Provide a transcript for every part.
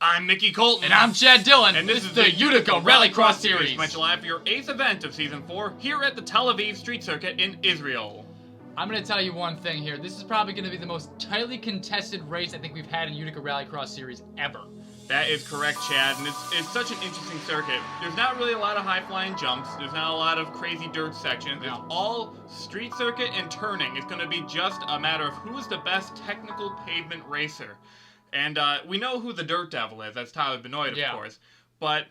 I'm Mickey Colton. And I'm Chad Dillon. And this is the Utica Rallycross Series. Coming live for your 8th event of Season 4 here at the Tel-Aviv Street Circuit in Israel. I'm going to tell you one thing here. This is probably going to be the most tightly contested race I think we've had in Utica Rallycross Series ever. That is correct, Chad, and it's such an interesting circuit. There's not really a lot of high-flying jumps. There's not a lot of crazy dirt sections. No. It's all street circuit and turning. It's going to be just a matter of who is the best technical pavement racer. And we know who the dirt devil is. That's Tyler Binoy, of course. But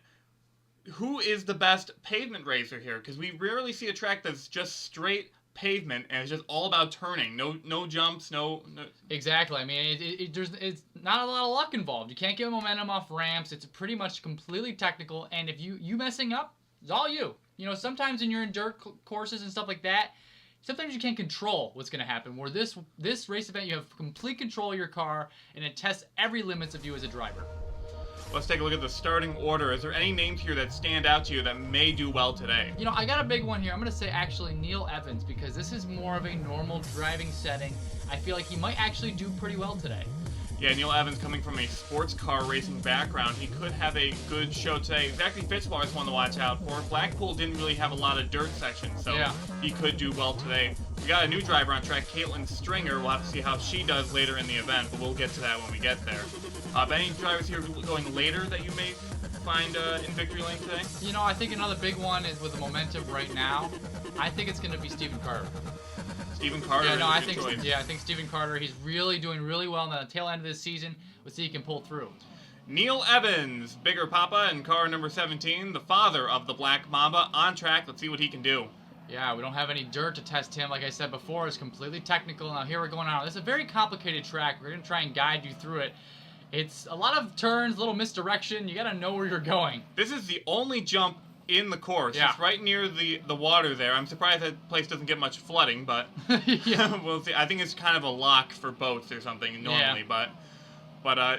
who is the best pavement racer here? Because we rarely see a track that's just straight pavement and it's just all about turning. No jumps, no... Exactly. I mean, it's not a lot of luck involved. You can't get momentum off ramps. It's pretty much completely technical. And if you messing up, it's all you. You know, sometimes when you're in dirt courses and stuff like that, sometimes you can't control what's going to happen. Where this race event, you have complete control of your car, and it tests every limits of you as a driver. Let's take a look at the starting order. Is there any names here that stand out to you that may do well today? You know, I got a big one here. I'm going to say actually Neal Evans, because this is more of a normal driving setting. I feel like he might actually do pretty well today. Yeah, Neal Evans coming from a sports car racing background. He could have a good show today. Exactly, Fitzwater is one to watch out for. Blackpool didn't really have a lot of dirt sections, so he could do well today. We got a new driver on track, Caitlin Stringer. We'll have to see how she does later in the event, but we'll get to that when we get there. But any drivers here going later that you may find in victory lane today? You know, I think another big one is with the momentum right now. I think it's going to be Stephen Carter. Stephen Carter. Yeah, no, I think Stephen Carter. He's really doing really well in the tail end of this season. Let's see if he can pull through. Neal Evans, Bigger Papa, in car number 17, the father of the Black Mamba, on track. Let's see what he can do. Yeah, we don't have any dirt to test him. Like I said before, it's completely technical. Now here we're going on. This is a very complicated track. We're going to try and guide you through it. It's a lot of turns, a little misdirection. You got to know where you're going. This is the only jump in the course. Yeah. It's right near the water there. I'm surprised that place doesn't get much flooding, but we'll see. I think it's kind of a lock for boats or something normally, but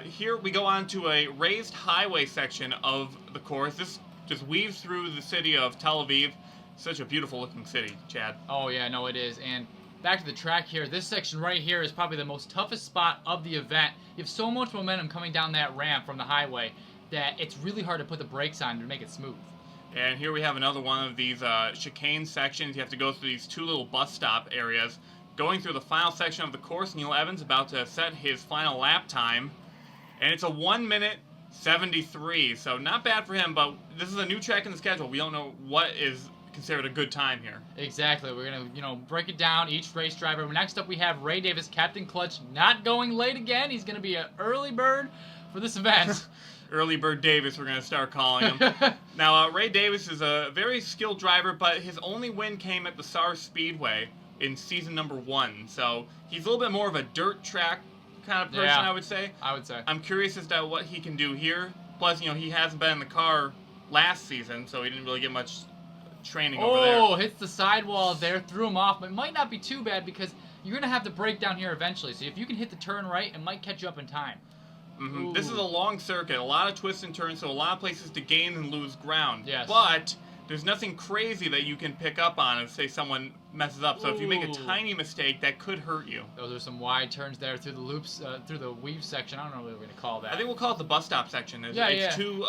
here we go on to a raised highway section of the course. This just weaves through the city of Tel Aviv. Such a beautiful looking city, Chad. Oh yeah, no it is. And back to the track here. This section right here is probably the most toughest spot of the event. You have so much momentum coming down that ramp from the highway that it's really hard to put the brakes on to make it smooth. And here we have another one of these chicane sections. You have to go through these two little bus stop areas. Going through the final section of the course, Neal Evans about to set his final lap time. And it's a 1:73, so not bad for him, but this is a new track in the schedule. We don't know what is considered a good time here. Exactly. We're going to, break it down, each race driver. Next up, we have Ray Davis, Captain Clutch, not going late again. He's going to be an early bird for this event. Early Bird Davis, we're going to start calling him. Now, Ray Davis is a very skilled driver, but his only win came at the SAR Speedway in season number 1. So he's a little bit more of a dirt track kind of person, I would say. I'm curious as to what he can do here. Plus, he hasn't been in the car last season, so he didn't really get much training over there. Oh, hits the sidewall there, threw him off, but it might not be too bad because you're going to have to break down here eventually. So if you can hit the turn right, it might catch you up in time. Mm-hmm. This is a long circuit, a lot of twists and turns, so a lot of places to gain and lose ground. Yes. But there's nothing crazy that you can pick up on if, say, someone messes up. So if you make a tiny mistake, that could hurt you. Those are some wide turns there through the loops, through the weave section. I don't know what we're going to call that. I think we'll call it the bus stop section. It's two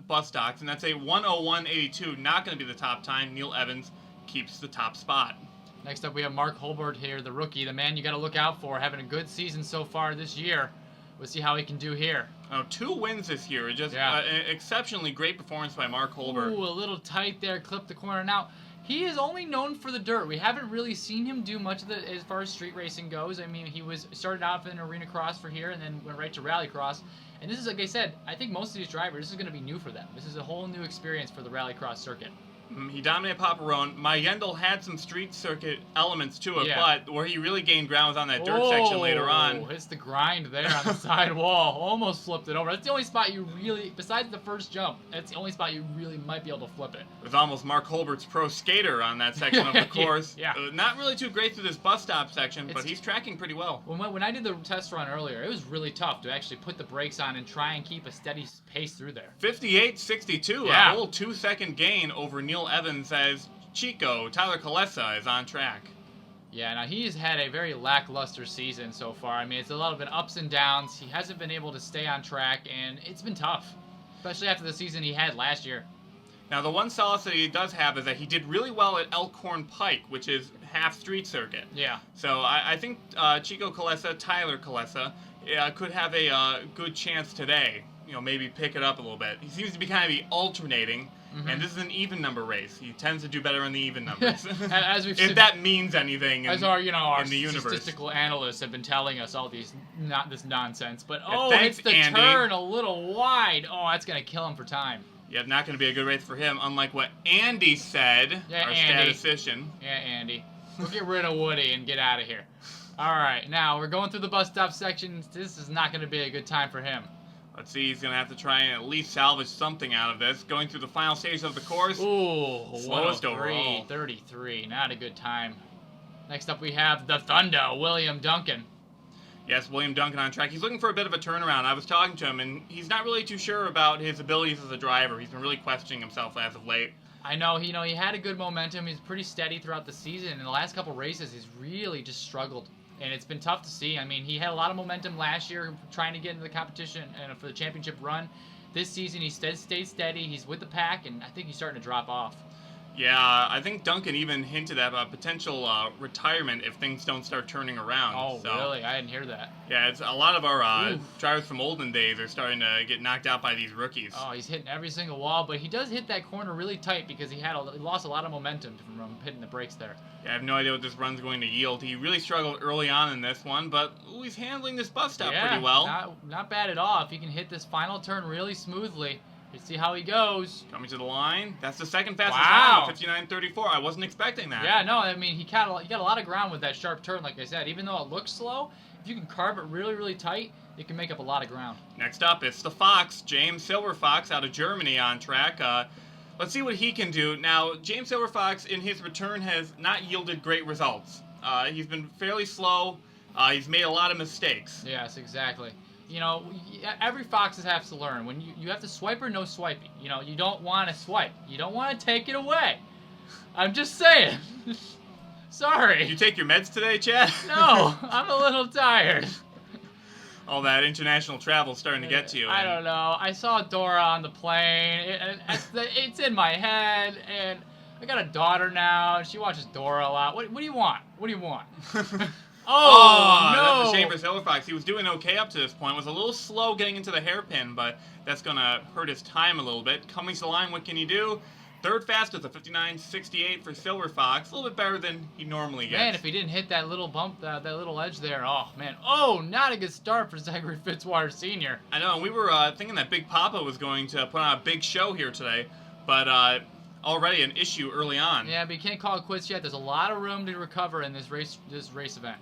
bus stops, and that's a 1:01.82. Not going to be the top time. Neal Evans keeps the top spot. Next up, we have Mark Hobart here, the rookie, the man you got to look out for, having a good season so far this year. We'll see how he can do here. 2 wins this year. Just an exceptionally great performance by Mark Hobart. Ooh, a little tight there, clipped the corner. Now, he is only known for the dirt. We haven't really seen him do much of as far as street racing goes. I mean, he started off in arena cross for here and then went right to rallycross. And this is, like I said, I think most of these drivers, this is going to be new for them. This is a whole new experience for the rallycross circuit. He dominated Paparone. Mayendel had some street circuit elements to it, but where he really gained ground was on that dirt section later on. Hits the grind there on the sidewall. Almost flipped it over. That's the only spot you really, besides the first jump, that's the only spot you really might be able to flip it. It was almost Mark Holbert's pro skater on that section of the course. Not really too great through this bus stop section, but he's tracking pretty well. When I did the test run earlier, it was really tough to actually put the brakes on and try and keep a steady pace through there. 58.62, a whole 2-second gain over Neal Evans as Chico, Tyler Kulesa, is on track. Yeah, now he's had a very lackluster season so far. I mean, it's a lot of been ups and downs. He hasn't been able to stay on track, and it's been tough, especially after the season he had last year. Now, the one solace that he does have is that he did really well at Elkhorn Pike, which is half street circuit. Yeah. So I think Tyler Kulesa, could have a good chance today. Maybe pick it up a little bit. He seems to be kind of alternating, and this is an even number race. He tends to do better in the even numbers. As we've if that means anything. As our in the universe. Statistical analysts have been telling us all this nonsense. But thanks, it's the Andy. turn a little wide. Oh, that's gonna kill him for time. Yeah, not going to be a good race for him, unlike what Andy said, yeah, our Andy. statistician. Yeah, Andy. We'll get rid of Woody and get out of here. All right, now we're going through the bus stop section. This is not going to be a good time for him. Let's see, he's going to have to try and at least salvage something out of this. Going through the final stage of the course. Ooh, slowest overall. 33. Not a good time. Next up we have the Thunder, William Duncan. Yes, William Duncan on track. He's looking for a bit of a turnaround. I was talking to him, and he's not really too sure about his abilities as a driver. He's been really questioning himself as of late. I know, he had a good momentum. He's pretty steady throughout the season. In the last couple races, he's really just struggled, and it's been tough to see. I mean, he had a lot of momentum last year trying to get into the competition and for the championship run. This season, he stayed steady. He's with the pack, and I think he's starting to drop off. Yeah, I think Duncan even hinted at a potential retirement if things don't start turning around. Oh, so, really? I didn't hear that. Yeah, it's a lot of our drivers from olden days are starting to get knocked out by these rookies. Oh, he's hitting every single wall, but he does hit that corner really tight because he lost a lot of momentum from hitting the brakes there. Yeah, I have no idea what this run's going to yield. He really struggled early on in this one, but he's handling this bus stop pretty well. Not bad at all. If he can hit this final turn really smoothly. Let's see how he goes. Coming to the line. That's the second fastest time, 59.34. I wasn't expecting that. Yeah, no, I mean, he got a lot of ground with that sharp turn, like I said. Even though it looks slow, if you can carve it really, really tight, it can make up a lot of ground. Next up, it's the Fox, James Silverfox out of Germany on track. Let's see what he can do. Now, James Silverfox, in his return, has not yielded great results. He's been fairly slow. He's made a lot of mistakes. Yes, exactly. Every Fox has to learn. When you have to swipe or no swiping. You don't want to swipe. You don't want to take it away. I'm just saying. Sorry. Did you take your meds today, Chad? No, I'm a little tired. All that international travel starting to get to you. I don't know. I saw Dora on the plane. It's in my head, and I got a daughter now, and she watches Dora a lot. What do you want? What do you want? Oh, no! That's a shame for Silverfox. He was doing okay up to this point. Was a little slow getting into the hairpin, but that's going to hurt his time a little bit. Coming to the line, what can he do? Third fastest, a 59.68 for Silverfox. A little bit better than he normally gets. Man, if he didn't hit that little bump, that little edge there, oh, man. Oh, not a good start for Zachary Fitzwater Sr. I know, and we were thinking that Big Papa was going to put on a big show here today, but already an issue early on. Yeah, but you can't call it quits yet. There's a lot of room to recover in this race event.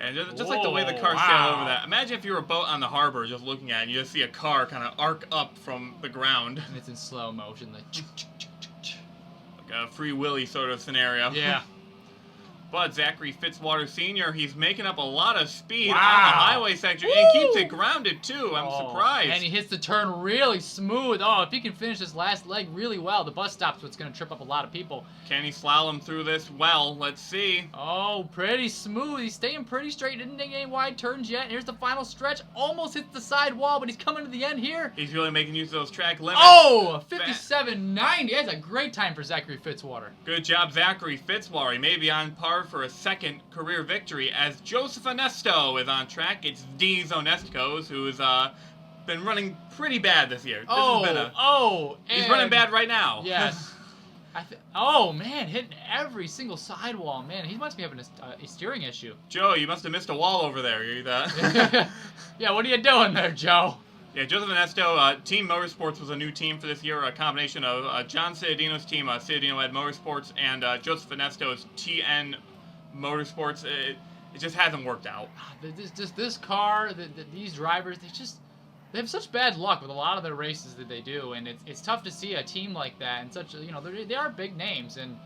And just like the way the cars sail over that. Imagine if you were a boat on the harbor just looking at it, and you just see a car kind of arc up from the ground. And it's in slow motion, like a Free Willy sort of scenario. Yeah. But Zachary Fitzwater Sr., he's making up a lot of speed on the highway section and keeps it grounded, too. I'm surprised. And he hits the turn really smooth. Oh, if he can finish this last leg really well, the bus stop's what's going to trip up a lot of people. Can he slalom through this well? Let's see. Oh, pretty smooth. He's staying pretty straight. Didn't take any wide turns yet. Here's the final stretch. Almost hits the side wall, but he's coming to the end here. He's really making use of those track limits. Oh, 57.90. That's a great time for Zachary Fitzwater. Good job, Zachary Fitzwater. He may be on par for a second career victory as Josefa Nesto is on track. It's D Zoneskos, who's been running pretty bad this year. He's running bad right now. Yes. Oh, man, hitting every single sidewall. Man, he must be having a steering issue. Joe, you must have missed a wall over there. Yeah, what are you doing there, Joe? Yeah, Josefa Nesto, Team Motorsports was a new team for this year, a combination of John Ciadino's team, Ciadino Ed Motorsports, and Josefa Nesto's TN Motorsports. It just hasn't worked out. This car, these drivers, they have such bad luck with a lot of the races that they do, and it's tough to see a team like that and such. They are big names, and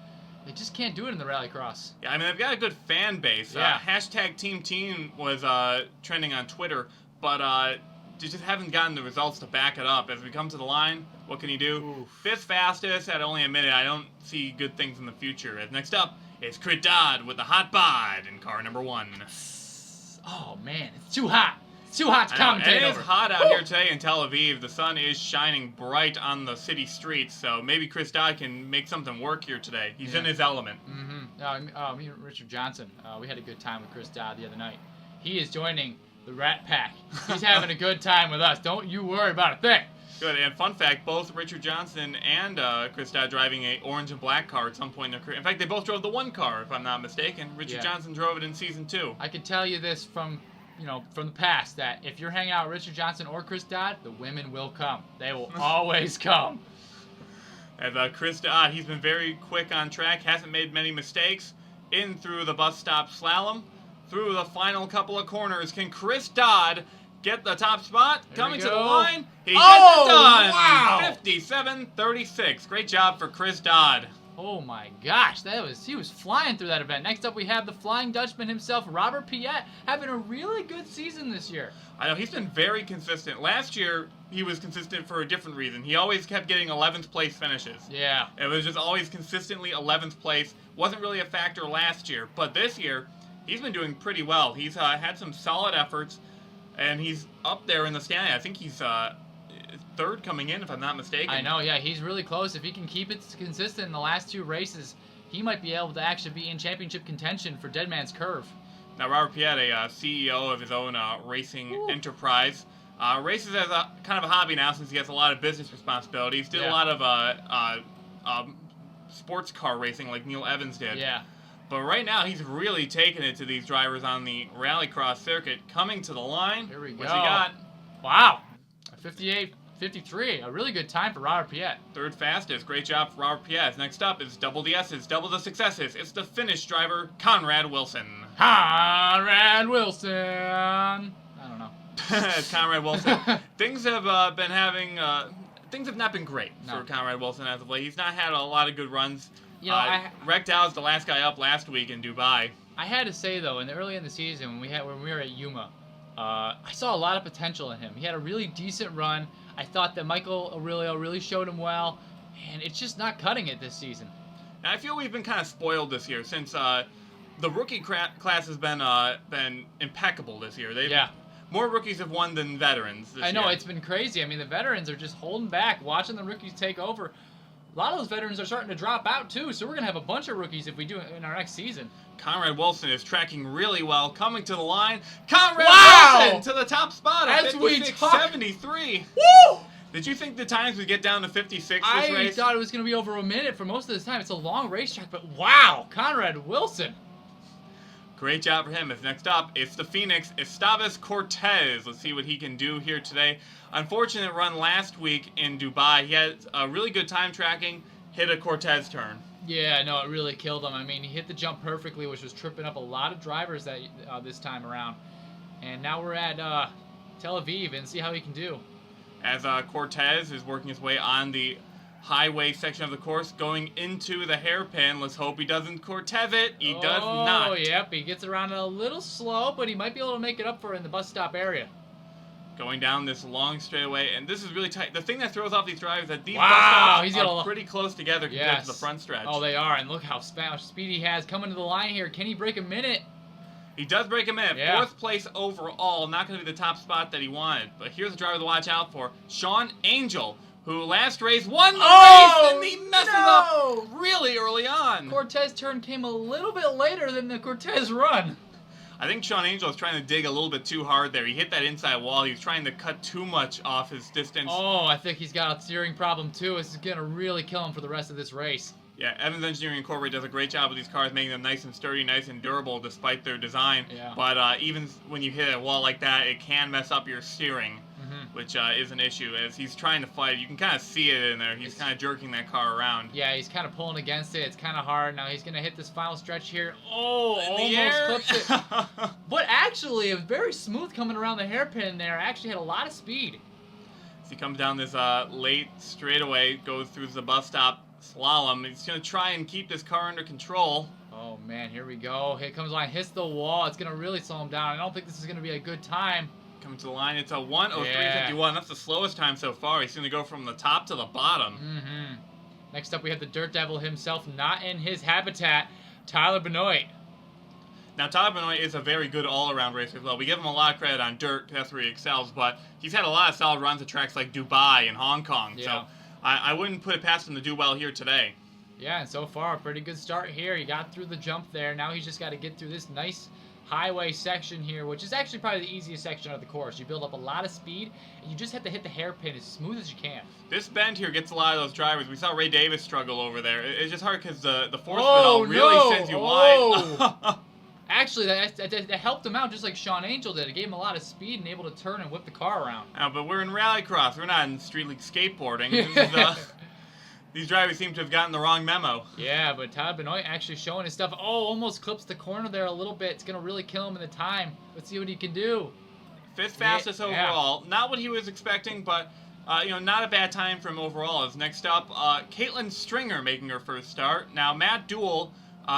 they just can't do it in the Rallycross. Yeah, I mean they've got a good fan base. Yeah. Hashtag Team was trending on Twitter, but they just haven't gotten the results to back it up. As we come to the line, what can he do? Oof. Fifth fastest at only a minute. I don't see good things in the future. Next up, It's Crit Dodd with the hot bod in car number 1. Oh, man, it's too hot. It's too hot to commentate It over. is hot out here today in Tel Aviv. The sun is shining bright on the city streets, so maybe Chris Dodd can make something work here today. He's in his element. Me and Richard Johnson, we had a good time with Chris Dodd the other night. He is joining the Rat Pack. He's having a good time with us. Don't you worry about a thing. Good, and fun fact, both Richard Johnson and Chris Dodd driving a orange and black car at some point in their career. In fact, they both drove the one car, if I'm not mistaken. Richard Johnson drove it in Season 2. I can tell you this from the past, that if you're hanging out with Richard Johnson or Chris Dodd, the women will come. They will always come. As Chris Dodd, he's been very quick on track, hasn't made many mistakes. In through the bus stop slalom, through the final couple of corners. Can Chris Dodd get the top spot? Coming to the line. He gets it done. Wow. 57-36. Great job for Chris Dodd. Oh my gosh, he was flying through that event. Next up, we have the Flying Dutchman himself, Robert Piet, having a really good season this year. I know, he's been very consistent. Last year, he was consistent for a different reason. He always kept getting 11th place finishes. Yeah. It was just always consistently 11th place. Wasn't really a factor last year, but this year, he's been doing pretty well. He's had some solid efforts, and he's up there in the standing. I think he's third coming in, if I'm not mistaken. I know, yeah, he's really close. If he can keep it consistent in the last 2 races, he might be able to actually be in championship contention for Dead Man's Curve. Now, Robert Piet, a CEO of his own racing enterprise, races as a kind of a hobby now since he has a lot of business responsibilities. Did a lot of sports car racing like Neal Evans did. Yeah. But right now, he's really taking it to these drivers on the rallycross circuit. Coming to the line. Here we go. What's he got? Wow. 58-53. A really good time for Robert Piet. Third fastest. Great job for Robert Piet. Next up is double the S's, double the successes. It's the Finnish driver, Conrad Wilson. Conrad Wilson. I don't know. It's Conrad Wilson. Things have been having... things have not been great for Conrad Wilson as of late. He's not had a lot of good runs. You know, wrecked out as the last guy up last week in Dubai. I had to say though, early in the season when we were at Yuma, I saw a lot of potential in him. He had a really decent run. I thought that Michael Aurelio really showed him well, and it's just not cutting it this season. And I feel we've been kind of spoiled this year since the rookie class has been impeccable this year. More rookies have won than veterans this year. I know, it's been crazy. I mean, the veterans are just holding back, watching the rookies take over. A lot of those veterans are starting to drop out, too, so we're going to have a bunch of rookies if we do it in our next season. Conrad Wilson is tracking really well, coming to the line. Conrad Wilson to the top spot at 56-73. Woo! Did you think the times would get down to 56 this race? I thought it was going to be over a minute for most of this time. It's a long racetrack, but wow, Conrad Wilson. Great job for him. Next up, it's the Phoenix, Esteves Cortez. Let's see what he can do here today. Unfortunate run last week in Dubai. He had a really good time tracking, hit a Cortez turn. Yeah, no, it really killed him. I mean, he hit the jump perfectly, which was tripping up a lot of drivers this time around. And now we're at Tel Aviv and see how he can do. As Cortez is working his way on the highway section of the course, going into the hairpin. Let's hope he doesn't Cortez it. He does not. Oh, yep. He gets around a little slow, but he might be able to make it up for it in the bus stop area. Going down this long straightaway, and this is really tight. The thing that throws off these drivers is that these bus stops are pretty close together compared to the front stretch. Oh, they are, and look how much speed he has coming to the line here. Can he break a minute? He does break a minute. Yeah. 4th place overall. Not going to be the top spot that he wanted. But here's a driver to watch out for. Shawn Angels, who last race won the race, and he messes up really early on. Cortez turn came a little bit later than the Cortez run. I think Shawn Angels was trying to dig a little bit too hard there. He hit that inside wall. He was trying to cut too much off his distance. Oh, I think he's got a steering problem too. This is going to really kill him for the rest of this race. Yeah, Evans Engineering Incorporated does a great job with these cars, making them nice and sturdy, nice and durable despite their design. Yeah. But even when you hit a wall like that, it can mess up your steering, which is an issue. As he's trying to fight, you can kind of see it in there. He's kind of jerking that car around. Yeah, he's kind of pulling against it. It's kind of hard. Now he's going to hit this final stretch here. Oh, almost clips it. But actually, it was very smooth coming around the hairpin there. Actually had a lot of speed. As he comes down this late straightaway, goes through the bus stop slalom. He's going to try and keep this car under control. Oh, man, here we go. Here comes the line, hits the wall. It's going to really slow him down. I don't think this is going to be a good time. Coming to the line, it's a 1:03.51. That's the slowest time so far. He's going to go from the top to the bottom. Next up, we have the Dirt Devil himself, not in his habitat. Tyler Binoy. Now, Tyler Binoy is a very good all-around racer as well. We give him a lot of credit on dirt, that's where he excels, but he's had a lot of solid runs at tracks like Dubai and Hong Kong, so I wouldn't put it past him to do well here today. Yeah, and so far, a pretty good start here. He got through the jump there. Now he's just got to get through this nice highway section here, which is actually probably the easiest section of the course. You build up a lot of speed, and you just have to hit the hairpin as smooth as you can. This bend here gets a lot of those drivers. We saw Ray Davis struggle over there. It's just hard because the force of it all really sends you wide. Actually, that helped him out just like Shawn Angels did. It gave him a lot of speed and able to turn and whip the car around. But we're in rallycross. We're not in street league skateboarding. These drivers seem to have gotten the wrong memo. Yeah, but Tyler Binoy actually showing his stuff. Oh, almost clips the corner there a little bit. It's going to really kill him in the time. Let's see what he can do. Fifth fastest overall. Not what he was expecting, but not a bad time for him overall. As next up, Caitlin Stringer making her first start. Now, Matt Duell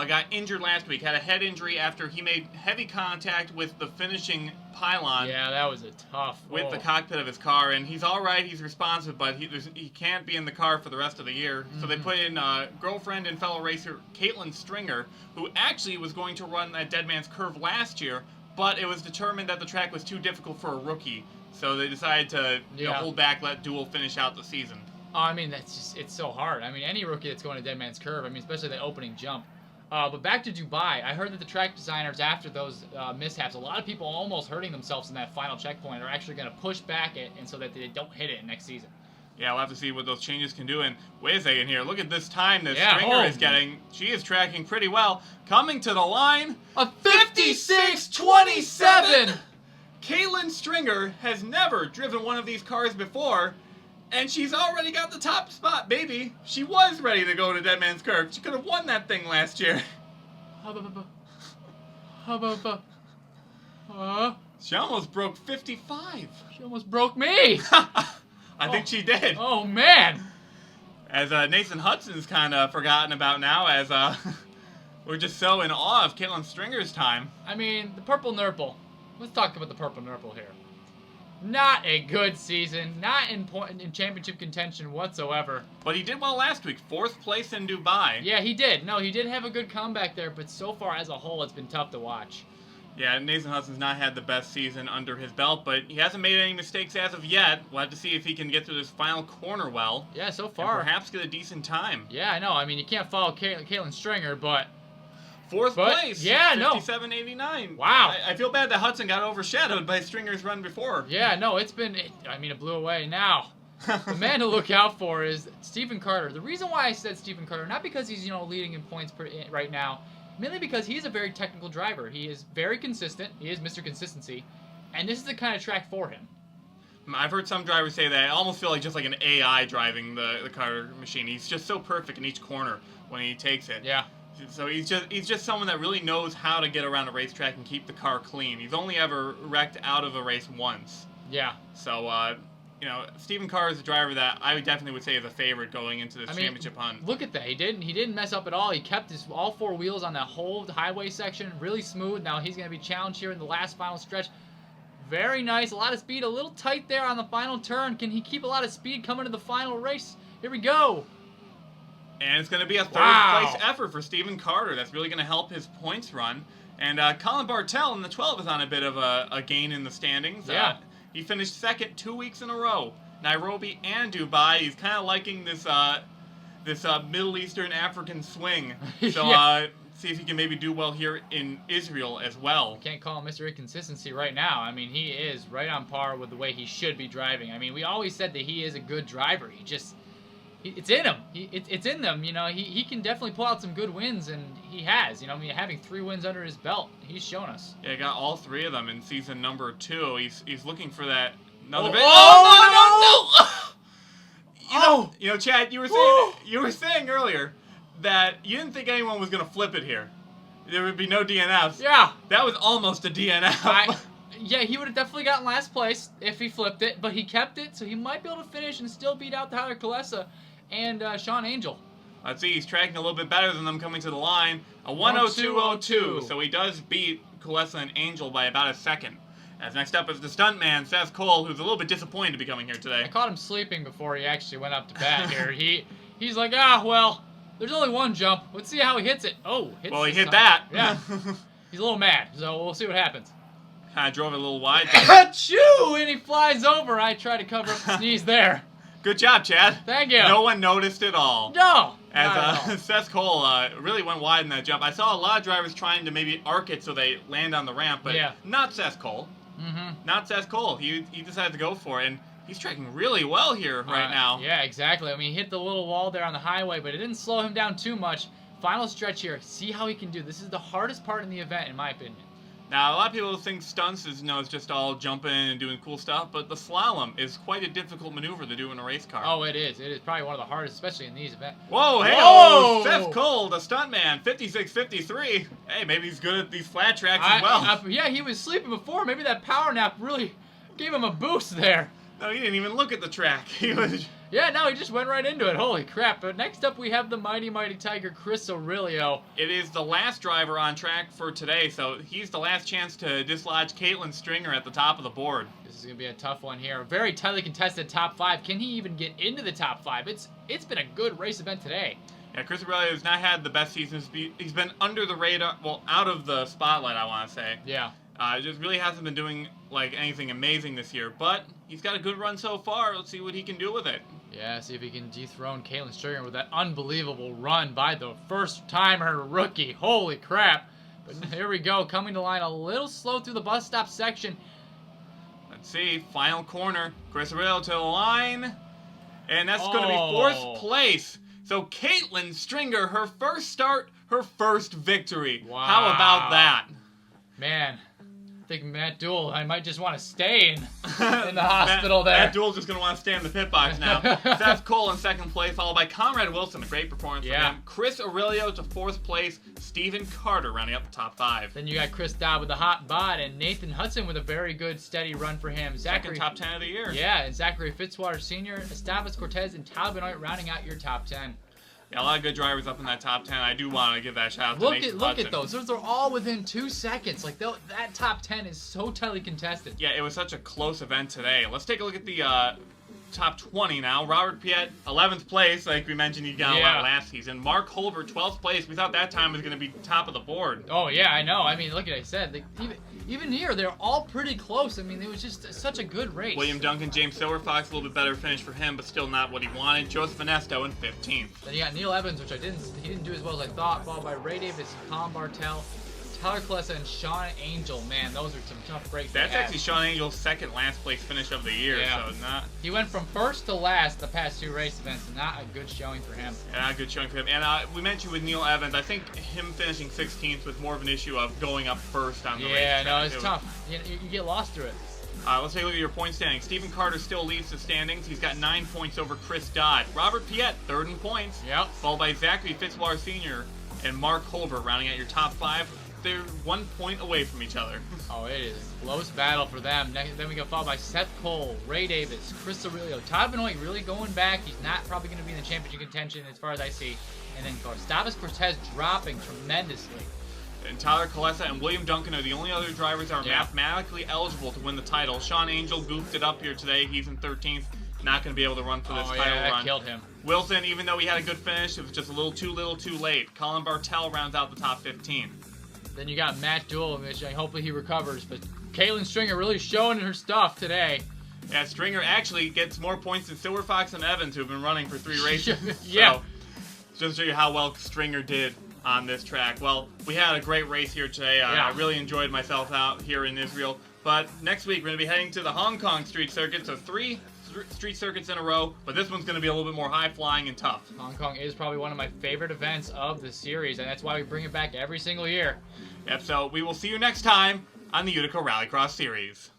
got injured last week, had a head injury after he made heavy contact with the finishing pylon. Yeah, that was a tough. With the cockpit of his car, and he's all right, he's responsive, but he can't be in the car for the rest of the year. So they put in girlfriend and fellow racer Caitlin Stringer, who actually was going to run that Dead Man's Curve last year, but it was determined that the track was too difficult for a rookie. So they decided to hold back, let Duell finish out the season. Oh, I mean, it's so hard. I mean, any rookie that's going to Dead Man's Curve, I mean, especially the opening jump. But back to Dubai, I heard that the track designers, after those mishaps, a lot of people almost hurting themselves in that final checkpoint are actually going to push back it and so that they don't hit it next season. Yeah, we'll have to see what those changes can do. And wait a second here. Look at this time that Stringer is getting. She is tracking pretty well. Coming to the line. A 56.27! Caitlin Stringer has never driven one of these cars before. And she's already got the top spot, baby. She was ready to go to Dead Man's Curve. She could have won that thing last year. She almost broke 55. She almost broke me. I think she did. Oh, man. As Nathan Hudson's kind of forgotten about now, as we're just so in awe of Caitlin Stringer's time. I mean, the Purple Nurple. Let's talk about the Purple Nurple here. Not a good season. Not in championship contention whatsoever. But he did well last week. 4th place in Dubai. Yeah, he did. No, he did have a good comeback there, but so far as a whole, it's been tough to watch. Yeah, Nathan Hudson's not had the best season under his belt, but he hasn't made any mistakes as of yet. We'll have to see if he can get through this final corner well. Yeah, so far. And perhaps get a decent time. Yeah, I know. I mean, you can't follow Caitlin Stringer, but... 4th place. Yeah, 57.89. Wow. I feel bad that Hudson got overshadowed by Stringer's run before. Yeah, no, it blew away. Now, the man to look out for is Stephen Carter. The reason why I said Stephen Carter, not because he's, leading in points right now, mainly because he's a very technical driver. He is very consistent. He is Mr. Consistency. And this is the kind of track for him. I've heard some drivers say that I almost feel like just like an AI driving the Carter machine. He's just so perfect in each corner when he takes it. Yeah. So he's just someone that really knows how to get around a racetrack and keep the car clean. He's only ever wrecked out of a race once. Yeah. So, Stephen Carter is a driver that I definitely would say is a favorite going into this championship hunt. Look at that. He didn't mess up at all. He kept all 4 wheels on that whole highway section really smooth. Now he's going to be challenged here in the last final stretch. Very nice. A lot of speed. A little tight there on the final turn. Can he keep a lot of speed coming to the final race? Here we go. And it's going to be a 3rd place effort for Stephen Carter. That's really going to help his points run. And Colin Bartel in the 12 is on a bit of a gain in the standings. Yeah. He finished 2nd 2 weeks in a row. Nairobi and Dubai. He's kind of liking this Middle Eastern African swing. So see if he can maybe do well here in Israel as well. Can't call him Mr. Inconsistency right now. I mean, he is right on par with the way he should be driving. I mean, we always said that he is a good driver. It's in him. It's in them. He can definitely pull out some good wins, and he has. Having 3 wins under his belt, he's shown us. Yeah, he got all 3 of them in season number 2. He's looking for that another. No! Chad, you were saying earlier that you didn't think anyone was gonna flip it here. There would be no DNFs. Yeah. That was almost a DNF. Yeah, he would have definitely gotten last place if he flipped it, but he kept it, so he might be able to finish and still beat out Tyler Kulesa and Shawn Angel. Let's see, he's tracking a little bit better than them coming to the line. A 1:02.02, so he does beat Kulesa and Angel by about a second. As next up is the stuntman, Seth Cole, who's a little bit disappointed to be coming here today. I caught him sleeping before he actually went up to bat here. He's like, well, There's only one jump. Let's see how he hits it. Oh, hits Well, he hit time. that. Yeah. He's a little mad, so we'll see what happens. Kind of drove it a little wide. Achoo! And he flies over. I try to cover up the sneeze there. Good job, Chad. Thank you. No one noticed at all. No. As Seth Cole really went wide in that jump. I saw a lot of drivers trying to maybe arc it so they land on the ramp, but not Seth Cole. Not Seth Cole. He decided to go for it, and he's tracking really well here right now. Yeah, exactly. I mean, he hit the little wall there on the highway, but it didn't slow him down too much. Final stretch here. See how he can do. This is the hardest part in the event, in my opinion. Now, a lot of people think stunts is, it's just all jumping and doing cool stuff, but the slalom is quite a difficult maneuver to do in a race car. Oh, it is. It is probably one of the hardest, especially in these events. Whoa, hey, Whoa! Seth Cole, the stuntman, 56-53. Hey, maybe he's good at these flat tracks as well. Yeah, he was sleeping before. Maybe that power nap really gave him a boost there. No, he didn't even look at the track. He was... Yeah, no, he just went right into it. Holy crap. But next up, we have the mighty, mighty Tiger, Chris Aurelio. It is the last driver on track for today, so he's the last chance to dislodge Caitlin Stringer at the top of the board. This is going to be a tough one here. Very tightly contested top 5. Can he even get into the top 5? It's been a good race event today. Yeah, Chris Aurelio has not had the best season. He's been under the radar, well, out of the spotlight, I want to say. Yeah. Just really hasn't been doing anything amazing this year, but he's got a good run so far. Let's see what he can do with it. Yeah, see if he can dethrone Caitlin Stringer with that unbelievable run by the first-timer rookie. Holy crap. But here we go, coming to line a little slow through the bus stop section. Let's see, final corner. Chris Aurelio to the line, and that's going to be 4th place. So Caitlin Stringer, her first start, her first victory. Wow. How about that? Man, I think Matt Dool, I might just want to stay in the hospital there. Matt Dool's just going to want to stay in the pit box now. Seth Cole in 2nd place, followed by Conrad Wilson, a great performance from him. Chris Aurelio to 4th place, Stephen Carter rounding up the top 5. Then you got Chris Dodd with a hot bod, and Nathan Hudson with a very good, steady run for him. Second top 10 of the year. Yeah, and Zachary Fitzwater Sr., Esteban Cortez, and Tyler Binoy rounding out your top 10. Yeah, a lot of good drivers up in that top 10. I do want to give that shout out to Nathan Hudson. Look at those. Those are all within 2 seconds. Like, that top 10 is so tightly contested. Yeah, it was such a close event today. Let's take a look at the top 20 now. Robert Piet, 11th place. Like we mentioned, he got a lot last season. Mark Hobart, 12th place. We thought that time was going to be top of the board. Oh, yeah, I know. I mean, look at what I said. Even here, they're all pretty close. I mean, it was just such a good race. William Duncan, James Silverfox, a little bit better finish for him, but still not what he wanted. Josefa Nesto in 15th. Then you got Neal Evans, which he didn't do as well as I thought, followed by Ray Davis, Colin Bartel, Tyler Kulesa, and Shawn Angels. Man, those are some tough breaks. That's actually Shawn Angels' second last place finish of the year. Yeah. So not. He went from first to last the past 2 race events, and not a good showing for him. Yeah, not a good showing for him. And we mentioned with Neal Evans, I think him finishing 16th was more of an issue of going up first on the race. Yeah, no, it's tough. You get lost through it. Let's take a look at your point standings. Stephen Carter still leads the standings. He's got 9 points over Chris Dodd. Robert Piet, 3rd in points. Yep. Followed by Zachary Fitzwater Sr. and Mark Hobart rounding out your top 5. They're 1 point away from each other. Oh, it is a close battle for them. Then we get followed by Seth Cole, Ray Davis, Chris Aurelio, Todd Binoy really going back. He's not probably going to be in the championship contention as far as I see. And then Esteban Cortez dropping tremendously. And Tyler Kulesa and William Duncan are the only other drivers that are mathematically eligible to win the title. Shawn Angels goofed it up here today. He's in 13th. Not going to be able to run for this title that run. Killed him. Wilson, even though he had a good finish, it was just a little too late. Colin Bartel rounds out the top 15. Then you got Matt Dool, which hopefully he recovers. But Caitlin Stringer really showing her stuff today. Yeah, Stringer actually gets more points than Silverfox and Evans, who have been running for 3 races. Yeah. So, just to show you how well Stringer did on this track. Well, we had a great race here today. I really enjoyed myself out here in Israel. But next week, we're going to be heading to the Hong Kong street circuit. So 3 street circuits in a row, but this one's going to be a little bit more high-flying and tough. Hong Kong is probably one of my favorite events of the series, and that's why we bring it back every single year. Yep, so we will see you next time on the Utica Rallycross Series.